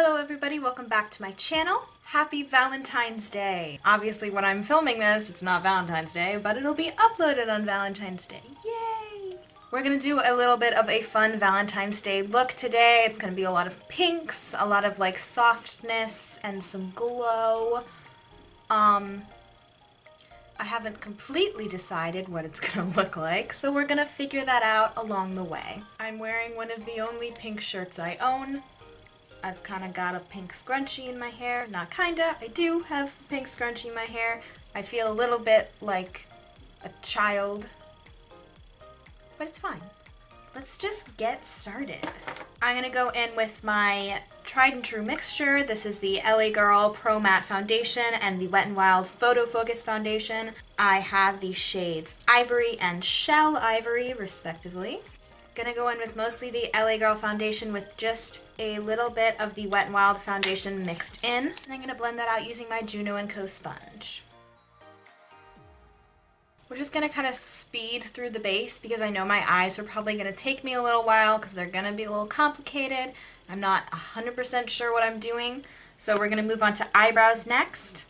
Hello everybody, welcome back to my channel. Happy Valentine's Day. Obviously when I'm filming this, it's not Valentine's Day, but it'll be uploaded on Valentine's Day. Yay! We're gonna do a little bit of a fun Valentine's Day look today. It's gonna be a lot of pinks, a lot of like softness and some glow. I haven't completely decided what it's gonna look like, so we're gonna figure that out along the way. I'm wearing one of the only pink shirts I own. I've kind of got a pink scrunchie in my hair. Not kinda, I do have a pink scrunchie in my hair. I feel a little bit like a child, but it's fine. Let's just get started. I'm gonna go in with my tried and true mixture. This is the LA Girl PROmatte foundation and the Wet n Wild PhotoFocus foundation. I have the shades Ivory and Shell Ivory, respectively. Gonna go in with mostly the LA Girl foundation with just a little bit of the Wet n Wild foundation mixed in. And I'm gonna blend that out using my Juno & Co sponge. We're just gonna kind of speed through the base because I know my eyes are probably gonna take me a little while because they're gonna be a little complicated. I'm not 100% sure what I'm doing. So we're gonna move on to eyebrows next.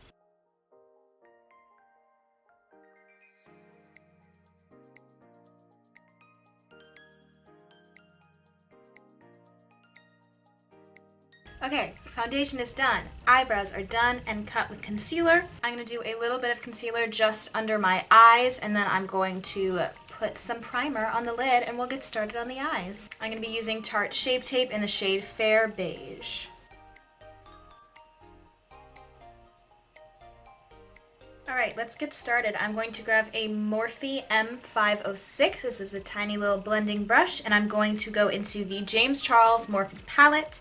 Okay, foundation is done, eyebrows are done and cut with concealer. I'm going to do a little bit of concealer just under my eyes and then I'm going to put some primer on the lid and we'll get started on the eyes. I'm going to be using Tarte Shape Tape in the shade Fair Beige. Alright, let's get started. I'm going to grab a Morphe M506. This is a tiny little blending brush and I'm going to go into the James Charles Morphe palette.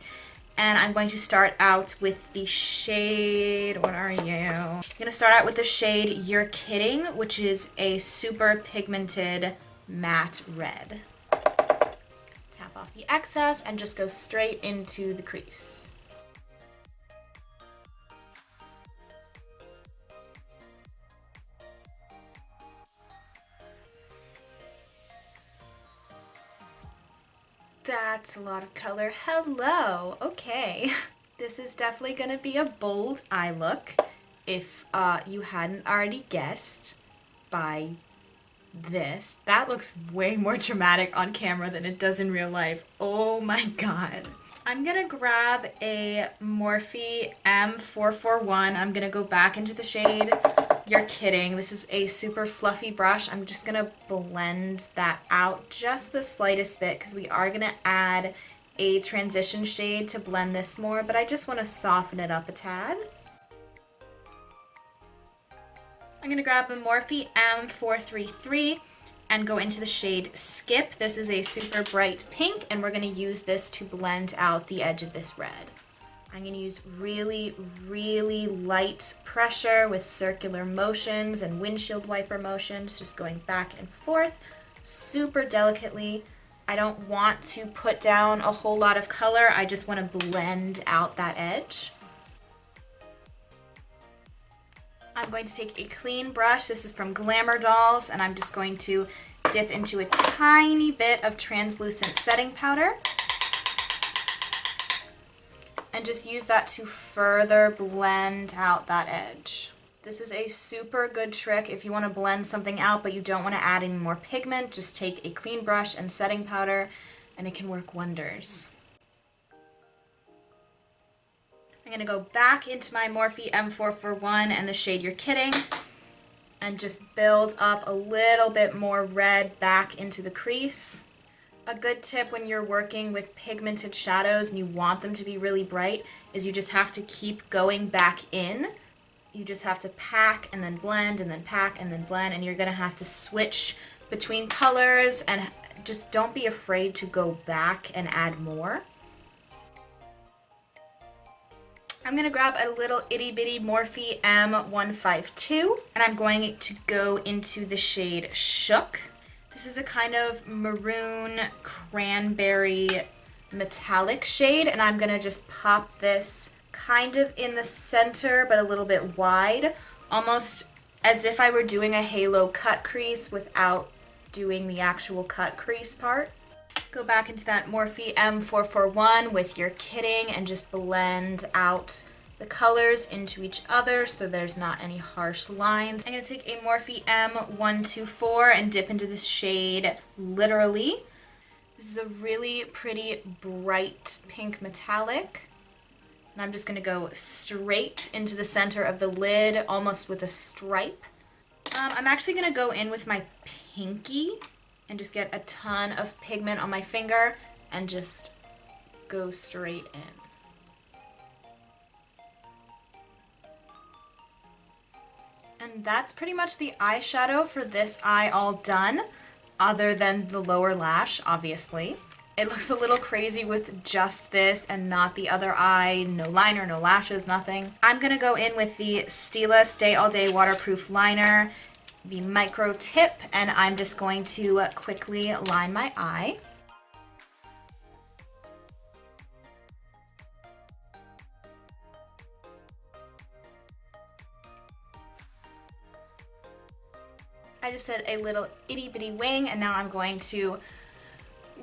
And I'm going to start out with the shade, what are you? I'm going to start out with the shade You're Kidding, which is a super pigmented matte red. Tap off the excess and just go straight into the crease. That's a lot of color. Hello! Okay. This is definitely gonna be a bold eye look if you hadn't already guessed by this. That looks way more dramatic on camera than it does in real life. Oh my god. I'm gonna grab a Morphe M441. I'm gonna go back into the shade You're Kidding. This is a super fluffy brush. I'm just gonna blend that out just the slightest bit because we are gonna add a transition shade to blend this more, but I just want to soften it up a tad. I'm gonna grab a Morphe M433 and go into the shade Skip. This is a super bright pink and we're gonna use this to blend out the edge of this red. I'm going to use really, really light pressure with circular motions and windshield wiper motions, just going back and forth super delicately. I don't want to put down a whole lot of color, I just want to blend out that edge. I'm going to take a clean brush, this is from Glamour Dolls, and I'm just going to dip into a tiny bit of translucent setting powder. And just use that to further blend out that edge. This is a super good trick if you want to blend something out but you don't want to add any more pigment. Just take a clean brush and setting powder and it can work wonders. I'm going to go back into my Morphe M441 and the shade You're Kidding and just build up a little bit more red back into the crease. A good tip when you're working with pigmented shadows and you want them to be really bright is you just have to keep going back in. You just have to pack and then blend and then pack and then blend, and you're going to have to switch between colors, and just don't be afraid to go back and add more. I'm going to grab a little itty bitty Morphe M152 and I'm going to go into the shade Shook. This is a kind of maroon cranberry metallic shade and I'm going to just pop this kind of in the center but a little bit wide, almost as if I were doing a halo cut crease without doing the actual cut crease part. Go back into that Morphe M441 with You're Kidding and just blend out the colors into each other so there's not any harsh lines. I'm going to take a Morphe M124 and dip into this shade Literally. This is a really pretty bright pink metallic. And I'm just going to go straight into the center of the lid, almost with a stripe. I'm actually going to go in with my pinky and just get a ton of pigment on my finger and just go straight in. And that's pretty much the eyeshadow for this eye all done, other than the lower lash, obviously. It looks a little crazy with just this and not the other eye, no liner, no lashes, nothing. I'm gonna go in with the Stila Stay All Day Waterproof Liner, the micro tip, and I'm just going to quickly line my eye. I just did a little itty bitty wing, and now I'm going to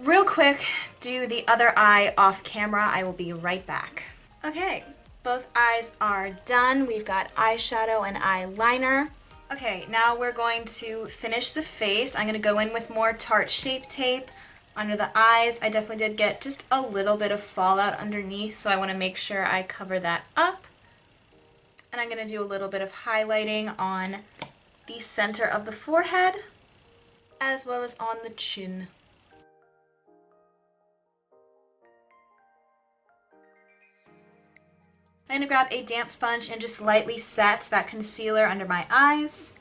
real quick do the other eye off camera. I will be right back. Okay, both eyes are done. We've got eyeshadow and eyeliner. Okay, now we're going to finish the face. I'm going to go in with more Tarte Shape Tape under the eyes. I definitely did get just a little bit of fallout underneath, so I want to make sure I cover that up. And I'm going to do a little bit of highlighting on the center of the forehead, as well as on the chin. I'm going to grab a damp sponge and just lightly set that concealer under my eyes.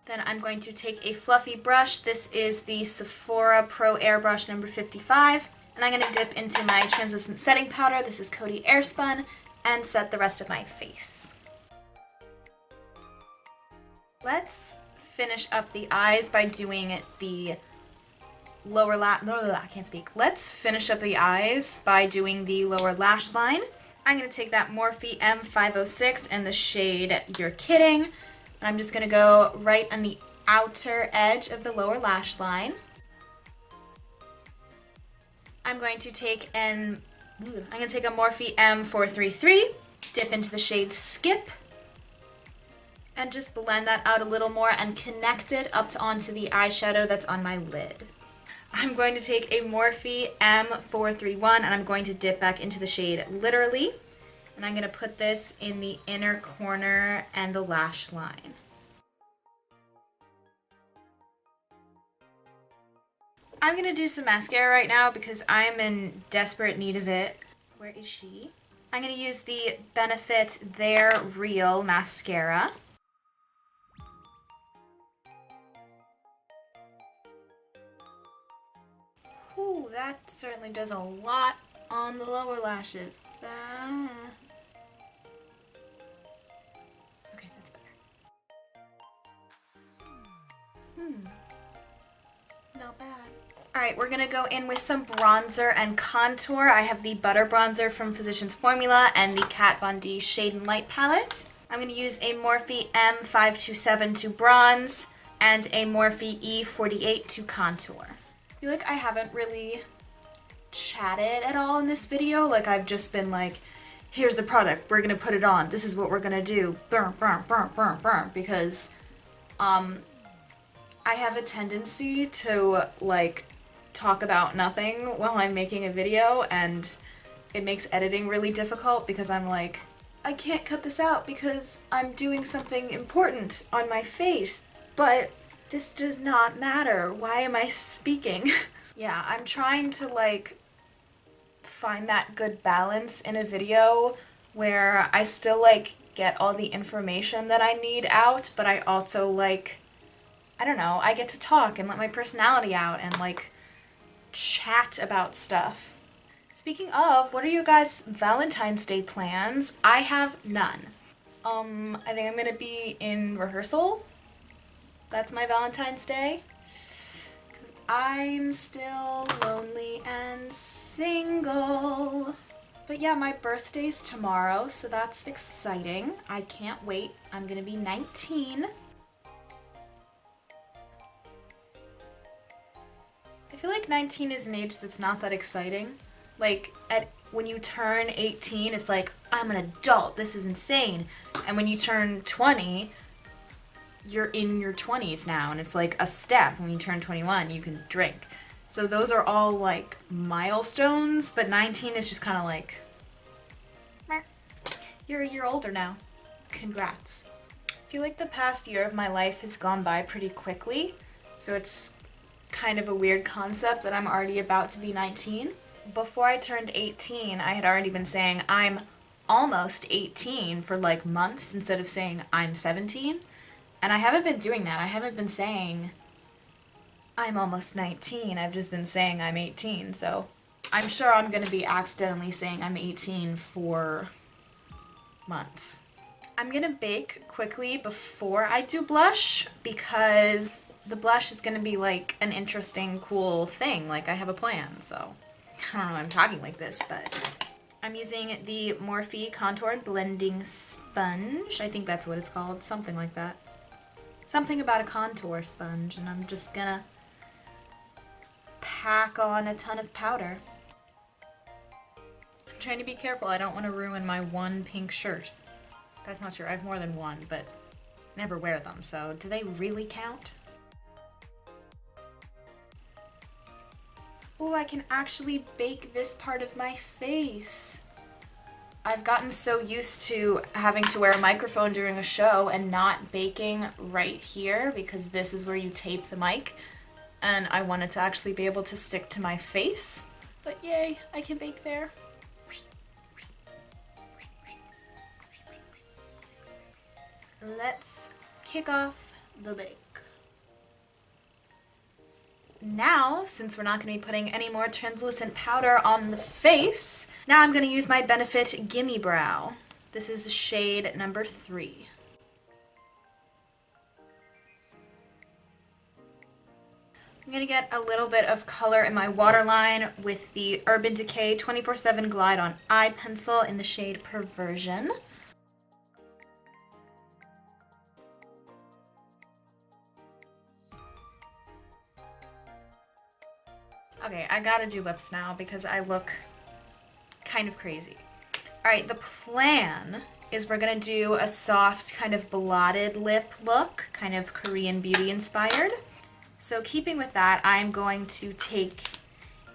Then I'm going to take a fluffy brush. This is the Sephora Pro Airbrush number 55. And I'm going to dip into my translucent setting powder. This is Coty Airspun, and set the rest of my face. Let's finish up the eyes by doing the lower lash. I can't speak. Let's finish up the eyes by doing the lower lash line. I'm going to take that Morphe M506 and the shade You're Kidding. And I'm just going to go right on the outer edge of the lower lash line. I'm going to take a Morphe M433, dip into the shade Skip, and just blend that out a little more and connect it up onto the eyeshadow that's on my lid. I'm going to take a Morphe M431 and I'm going to dip back into the shade Literally. And I'm going to put this in the inner corner and the lash line. I'm going to do some mascara right now because I'm in desperate need of it. Where is she? I'm going to use the Benefit They're Real mascara. Ooh, that certainly does a lot on the lower lashes. Okay, that's better. Not bad. Alright, we're gonna go in with some bronzer and contour. I have the Butter Bronzer from Physicians Formula and the Kat Von D Shade and Light palette. I'm gonna use a Morphe M527 to bronze and a Morphe E48 to contour. I feel like I haven't really chatted at all in this video. Like, I've just been like, here's the product, we're gonna put it on, this is what we're gonna do, burn, burn, burn, burn, burn, because I have a tendency to like talk about nothing while I'm making a video, and it makes editing really difficult because I'm like, I can't cut this out because I'm doing something important on my face, but this does not matter. Why am I speaking? Yeah, I'm trying to like find that good balance in a video where I still like get all the information that I need out, but I also like, I don't know, I get to talk and let my personality out and like chat about stuff. Speaking of, what are you guys' Valentine's Day plans? I have none. I think I'm gonna be in rehearsal. That's my Valentine's Day. 'Cause I'm still lonely and single. But yeah, my birthday's tomorrow, so that's exciting. I can't wait. I'm gonna be 19. I feel like 19 is an age that's not that exciting. Like, when you turn 18, it's like, I'm an adult, this is insane. And when you turn 20, you're in your 20s now, and it's like a step. When you turn 21, you can drink. So those are all like milestones, but 19 is just kind of like, meh. You're a year older now. Congrats. I feel like the past year of my life has gone by pretty quickly, so it's kind of a weird concept that I'm already about to be 19. Before I turned 18, I had already been saying I'm almost 18 for like months instead of saying I'm 17. And I haven't been doing that. I haven't been saying I'm almost 19. I've just been saying I'm 18. So I'm sure I'm going to be accidentally saying I'm 18 for months. I'm going to bake quickly before I do blush because the blush is going to be like an interesting, cool thing. Like I have a plan, so I don't know why I'm talking like this, but I'm using the Morphe Contour and Blending Sponge. I think that's what it's called, something like that. Something about a contour sponge, and I'm just gonna pack on a ton of powder. I'm trying to be careful. I don't want to ruin my one pink shirt. That's not true. I have more than one, but I never wear them, so do they really count? Oh, I can actually bake this part of my face. I've gotten so used to having to wear a microphone during a show and not baking right here because this is where you tape the mic, and I wanted to actually be able to stick to my face. But yay, I can bake there. Let's kick off the bake. Now, since we're not going to be putting any more translucent powder on the face, now I'm going to use my Benefit Gimme Brow. This is shade number 3. I'm going to get a little bit of color in my waterline with the Urban Decay 24/7 Glide on Eye Pencil in the shade Perversion. Okay, I gotta do lips now because I look kind of crazy. Alright, the plan is we're gonna do a soft kind of blotted lip look, kind of Korean beauty inspired. So keeping with that, I'm going to take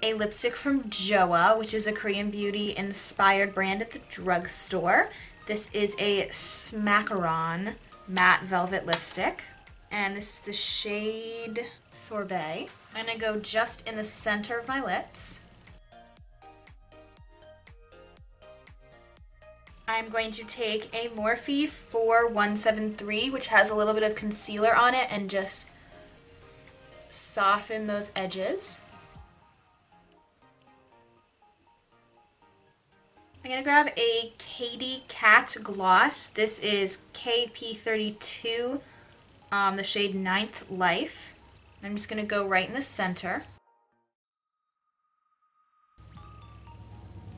a lipstick from Joa, which is a Korean beauty inspired brand at the drugstore. This is a Smackaron matte velvet lipstick, and this is the shade Sorbet. I'm going to go just in the center of my lips. I'm going to take a Morphe 4173, which has a little bit of concealer on it, and just soften those edges. I'm going to grab a Katy Kat gloss. This is KP32, the shade 9th Life. I'm just going to go right in the center.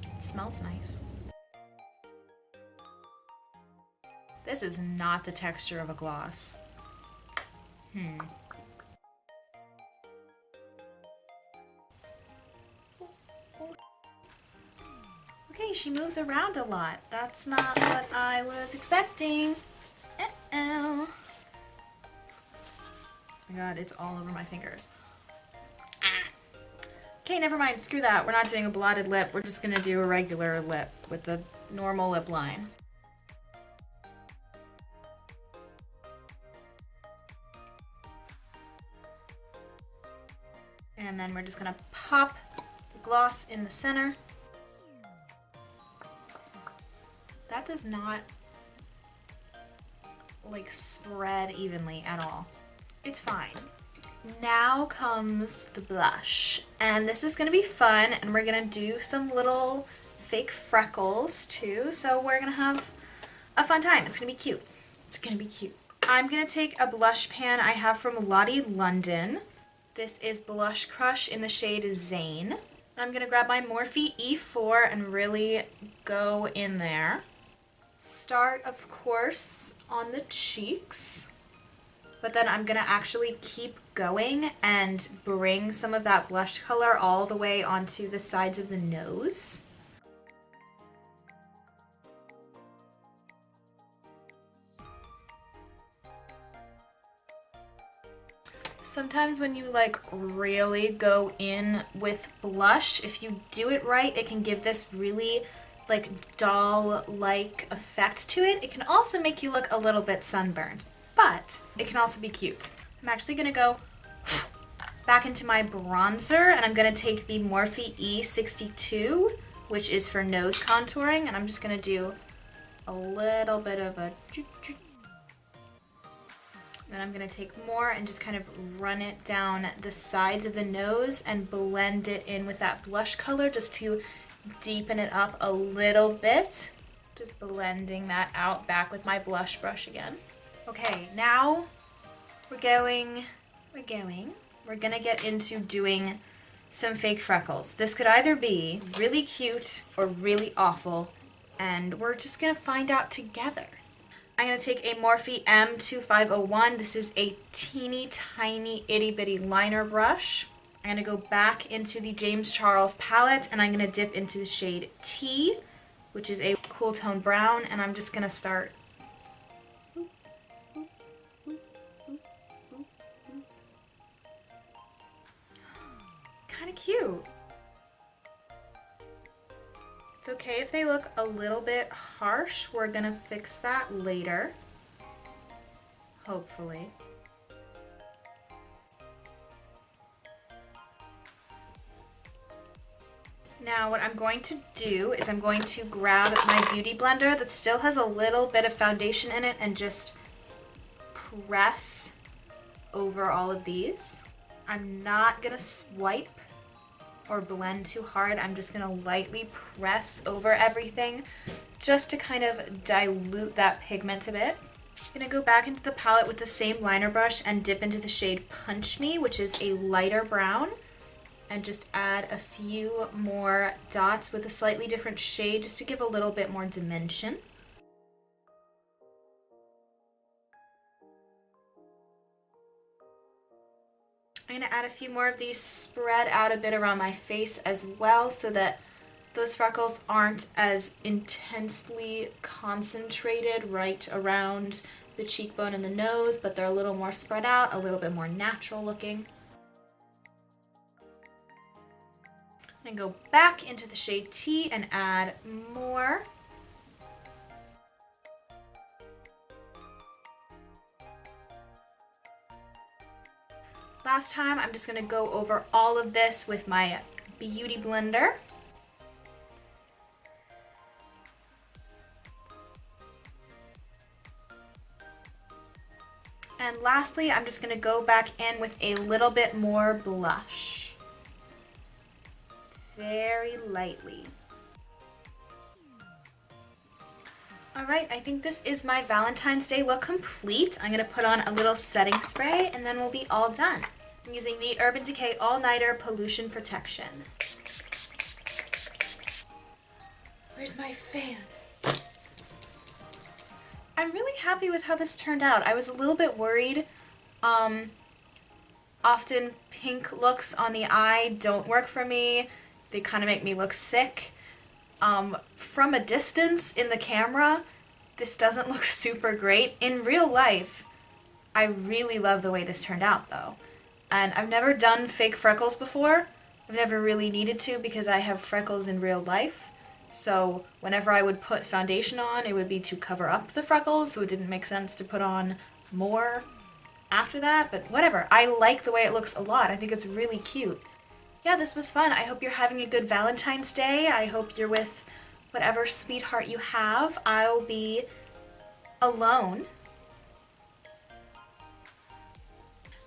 It smells nice. This is not the texture of a gloss. Okay, she moves around a lot. That's not what I was expecting. Uh-oh. Oh my god, it's all over my fingers. Okay, never mind. Screw that. We're not doing a blotted lip. We're just going to do a regular lip with the normal lip line. And then we're just going to pop the gloss in the center. That does not like spread evenly at all. It's fine. Now comes the blush, and this is going to be fun, and we're going to do some little fake freckles too, so we're going to have a fun time. It's going to be cute. It's going to be cute. I'm going to take a blush pan I have from Lottie London. This is Blush Crush in the shade Zayn. I'm going to grab my Morphe E4 and really go in there. Start, of course, on the cheeks but then I'm gonna actually keep going and bring some of that blush color all the way onto the sides of the nose. Sometimes when you like really go in with blush, if you do it right, it can give this really like doll-like effect to it. It can also make you look a little bit sunburned, but it can also be cute. I'm actually gonna go back into my bronzer, and I'm gonna take the Morphe E62, which is for nose contouring, and I'm just gonna do a little bit of a then I'm going to take more and just kind of run it down the sides of the nose and blend it in with that blush color just to deepen it up a little bit. Just blending that out back with my blush brush again. Okay, now we're gonna get into doing some fake freckles. This could either be really cute or really awful, and we're just gonna find out together. I'm going to take a Morphe M2501. This is a teeny tiny itty bitty liner brush. I'm going to go back into the James Charles palette, and I'm going to dip into the shade T, which is a cool tone brown, and I'm just going to start kind of cute. It's okay if they look a little bit harsh. We're gonna fix that later, hopefully. Now what I'm going to do is I'm going to grab my beauty blender that still has a little bit of foundation in it and just press over all of these. I'm not gonna swipe or blend too hard. I'm just gonna lightly press over everything just to kind of dilute that pigment a bit. I'm gonna go back into the palette with the same liner brush and dip into the shade Punch Me, which is a lighter brown, and just add a few more dots with a slightly different shade just to give a little bit more dimension. I'm going to add a few more of these spread out a bit around my face as well so that those freckles aren't as intensely concentrated right around the cheekbone and the nose, but they're a little more spread out, a little bit more natural looking. And go back into the shade T and add more. Last time, I'm just going to go over all of this with my beauty blender. And lastly, I'm just going to go back in with a little bit more blush. Very lightly. Alright, I think this is my Valentine's Day look complete. I'm going to put on a little setting spray and then we'll be all done. I'm using the Urban Decay All Nighter Pollution Protection. Where's my fan? I'm really happy with how this turned out. I was a little bit worried. Often pink looks on the eye don't work for me. They kind of make me look sick. From a distance in the camera, this doesn't look super great. In real life, I really love the way this turned out though. And I've never done fake freckles before. I've never really needed to because I have freckles in real life. So whenever I would put foundation on, it would be to cover up the freckles, so it didn't make sense to put on more after that, but whatever. I like the way it looks a lot. I think it's really cute. Yeah, this was fun. I hope you're having a good Valentine's Day. I hope you're with whatever sweetheart you have. I'll be alone.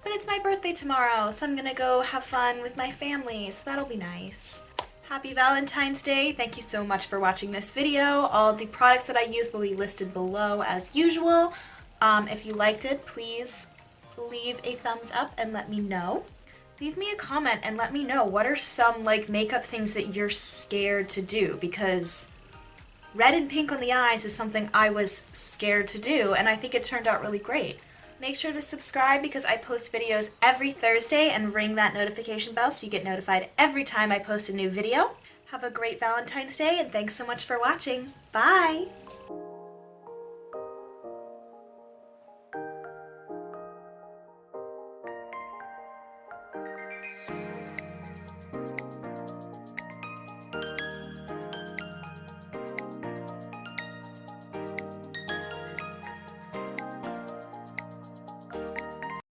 But it's my birthday tomorrow, so I'm gonna go have fun with my family, so that'll be nice. Happy Valentine's Day. Thank you so much for watching this video. All the products that I use will be listed below as usual. If you liked it, please leave a thumbs up and let me know. Leave me a comment and let me know what are some like makeup things that you're scared to do, because red and pink on the eyes is something I was scared to do and I think it turned out really great. Make sure to subscribe because I post videos every Thursday, and ring that notification bell so you get notified every time I post a new video. Have a great Valentine's Day, and thanks so much for watching. Bye!